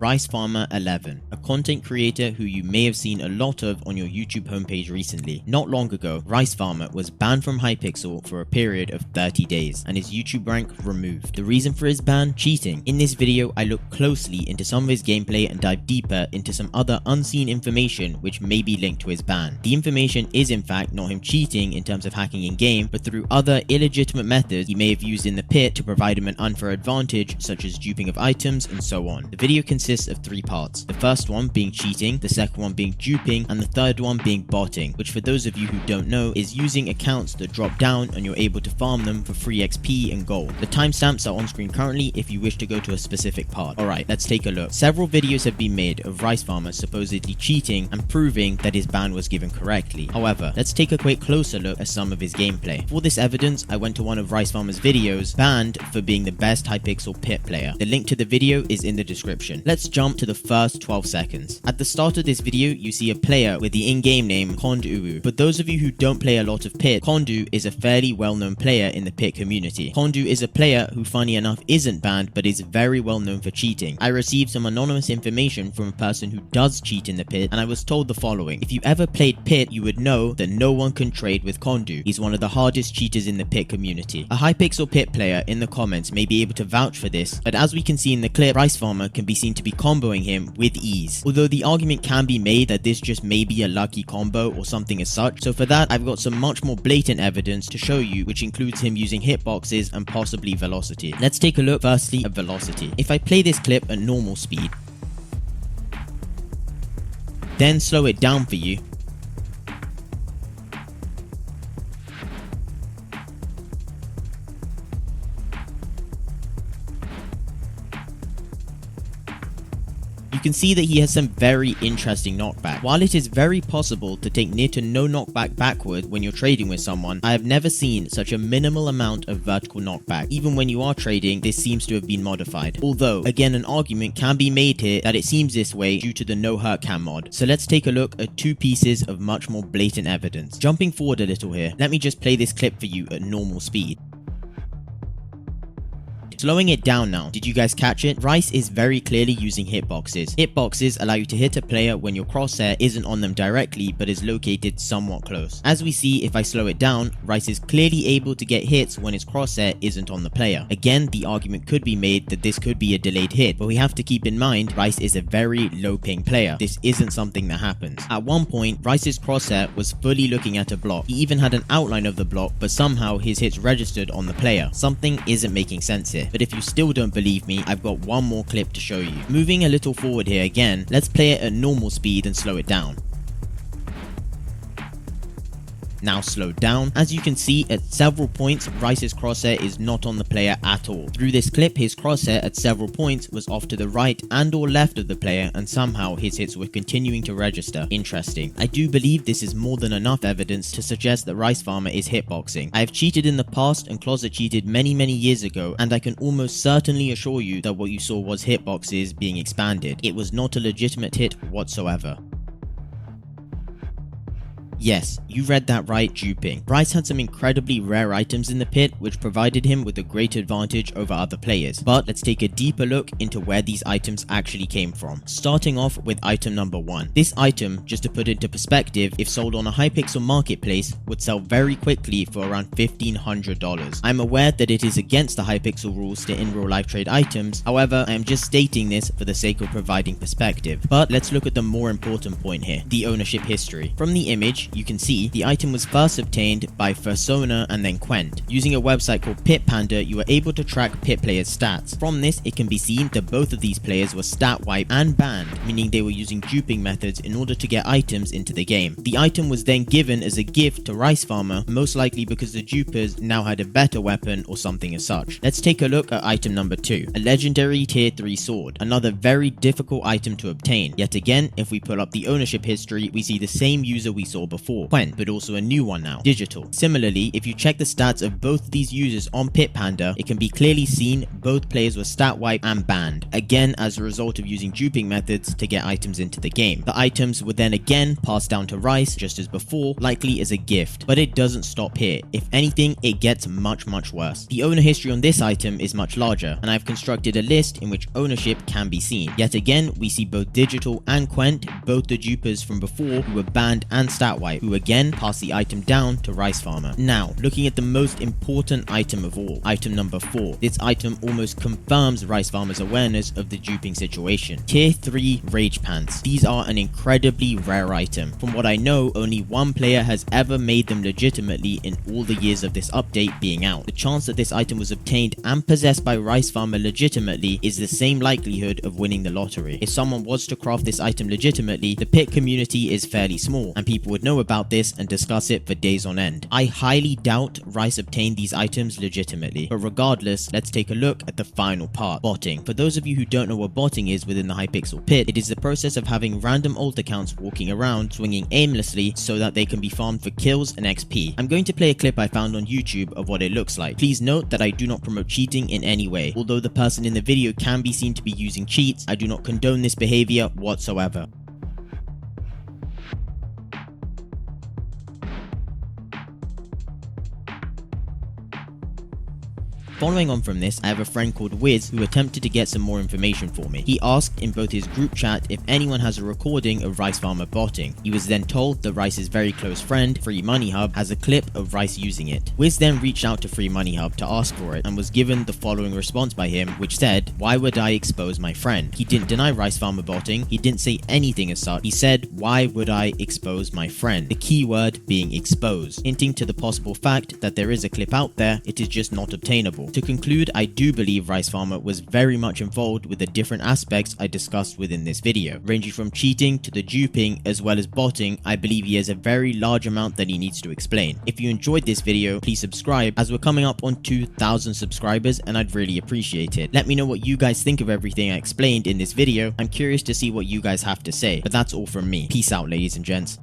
RiceFarmer11, a content creator who you may have seen a lot of on your YouTube homepage recently. Not long ago, RiceFarmer was banned from Hypixel for a period of 30 days and his YouTube rank removed. The reason for his ban? Cheating. In this video, I look closely into some of his gameplay and dive deeper into some other unseen information which may be linked to his ban. The information is in fact not him cheating in terms of hacking in-game, but through other illegitimate methods he may have used in the pit to provide him an unfair advantage, such as duping of items and so on. The video consists of 3 parts, the first one being cheating, the second one being duping, and the third one being botting, which for those of you who don't know is using accounts that drop down and you're able to farm them for free XP and gold. The timestamps are on screen currently if you wish to go to a specific part. Alright, let's take a look. Several videos have been made of RiceFarmer supposedly cheating and proving that his ban was given correctly. However, let's take a quick closer look at some of his gameplay. For this evidence, I went to one of RiceFarmer's videos, banned for being the best Hypixel pit player. The link to the video is in the description. Let's jump to the first 12 seconds. At the start of this video, you see a player with the in-game name Kondu. For those of you who don't play a lot of pit, Kondu is a fairly well-known player in the pit community. Kondu is a player who, funny enough, isn't banned but is very well known for cheating. I received some anonymous information from a person who does cheat in the pit, and I was told the following: if you ever played pit, you would know that no one can trade with Kondu. He's one of the hardest cheaters in the pit community. A Hypixel pit player in the comments may be able to vouch for this, but as we can see in the clip, RiceFarmer can be seen to be comboing him with ease. Although the argument can be made that this just may be a lucky combo or something as such, so for that I've got some much more blatant evidence to show you, which includes him using hitboxes and possibly velocity. Let's take a look firstly at velocity. If I play this clip at normal speed, then slow it down for you, you can see that he has some very interesting knockback. While it is very possible to take near to no knockback backward when you're trading with someone, I have never seen such a minimal amount of vertical knockback. Even when you are trading, this seems to have been modified. Although, again, an argument can be made here that it seems this way due to the no hurt cam mod. So let's take a look at 2 pieces of much more blatant evidence. Jumping forward a little here, let me just play this clip for you at normal speed. Slowing it down now, did you guys catch it? Rice is very clearly using hitboxes. Hitboxes allow you to hit a player when your crosshair isn't on them directly but is located somewhat close. As we see, if I slow it down, Rice is clearly able to get hits when his crosshair isn't on the player. Again, the argument could be made that this could be a delayed hit, but we have to keep in mind Rice is a very low ping player. This isn't something that happens. At one point, Rice's crosshair was fully looking at a block. He even had an outline of the block, but somehow his hits registered on the player. Something isn't making sense here. But if you still don't believe me, I've got one more clip to show you. Moving a little forward here again, let's play it at normal speed and slow it down. Now slowed down. As you can see, at several points, Rice's crosshair is not on the player at all. Through this clip, his crosshair at several points was off to the right and or left of the player, and somehow his hits were continuing to register. Interesting. I do believe this is more than enough evidence to suggest that RiceFarmer is hitboxing. I have cheated in the past and closet cheated many years ago, and I can almost certainly assure you that what you saw was hitboxes being expanded. It was not a legitimate hit whatsoever. Yes, you read that right, duping. Rice had some incredibly rare items in the pit which provided him with a great advantage over other players. But let's take a deeper look into where these items actually came from. Starting off with item number 1. This item, just to put it into perspective, if sold on a Hypixel marketplace, would sell very quickly for around $1,500. I'm aware that it is against the Hypixel rules to in real life trade items, however, I am just stating this for the sake of providing perspective. But let's look at the more important point here, the ownership history. From the image, you can see the item was first obtained by Fursona and then Quent. Using a website called Pit Panda, you were able to track pit players' stats. From this, it can be seen that both of these players were stat wiped and banned, meaning they were using duping methods in order to get items into the game. The item was then given as a gift to RiceFarmer, most likely because the dupers now had a better weapon or something as such. Let's take a look at item number 2, a legendary tier 3 sword, another very difficult item to obtain. Yet again, if we pull up the ownership history, we see the same user we saw before. before, Quen, but also a new one now, Digital. Similarly, if you check the stats of both of these users on PitPanda, it can be clearly seen both players were stat wiped and banned, again as a result of using duping methods to get items into the game. The items were then again passed down to Rice, just as before, likely as a gift, but it doesn't stop here. If anything, it gets much worse. The owner history on this item is much larger, and I've constructed a list in which ownership can be seen. Yet again, we see both Digital and Quent, both the dupers from before who were banned and stat wiped, who again passed the item down to RiceFarmer. Now, looking at the most important item of all, item number 4. This item almost confirms RiceFarmer's awareness of the duping situation. Tier 3 Rage Pants. These are an incredibly rare item. From what I know, only one player has ever made them legitimately in all the years of this update being out. The chance that this item was obtained and possessed by RiceFarmer legitimately is the same likelihood of winning the lottery. If someone was to craft this item legitimately, the pit community is fairly small, and people would know about this and discuss it for days on end. I highly doubt Rice obtained these items legitimately, but regardless, let's take a look at the final part, botting. For those of you who don't know what botting is within the Hypixel pit, it is the process of having random alt accounts walking around, swinging aimlessly so that they can be farmed for kills and XP. I'm going to play a clip I found on YouTube of what it looks like. Please note that I do not promote cheating in any way. Although the person in the video can be seen to be using cheats, I do not condone this behavior whatsoever. Following on from this, I have a friend called Wiz who attempted to get some more information for me. He asked in both his group chat if anyone has a recording of RiceFarmer botting. He was then told that Rice's very close friend, Free Money Hub, has a clip of Rice using it. Wiz then reached out to Free Money Hub to ask for it and was given the following response by him, which said, "Why would I expose my friend?" He didn't deny RiceFarmer botting, he didn't say anything as such. He said, "Why would I expose my friend?" The key word being expose, hinting to the possible fact that there is a clip out there, it is just not obtainable. To conclude, I do believe RiceFarmer was very much involved with the different aspects I discussed within this video. Ranging from cheating to the duping as well as botting, I believe he has a very large amount that he needs to explain. If you enjoyed this video, please subscribe as we're coming up on 2,000 subscribers and I'd really appreciate it. Let me know what you guys think of everything I explained in this video. I'm curious to see what you guys have to say, but that's all from me. Peace out, ladies and gents.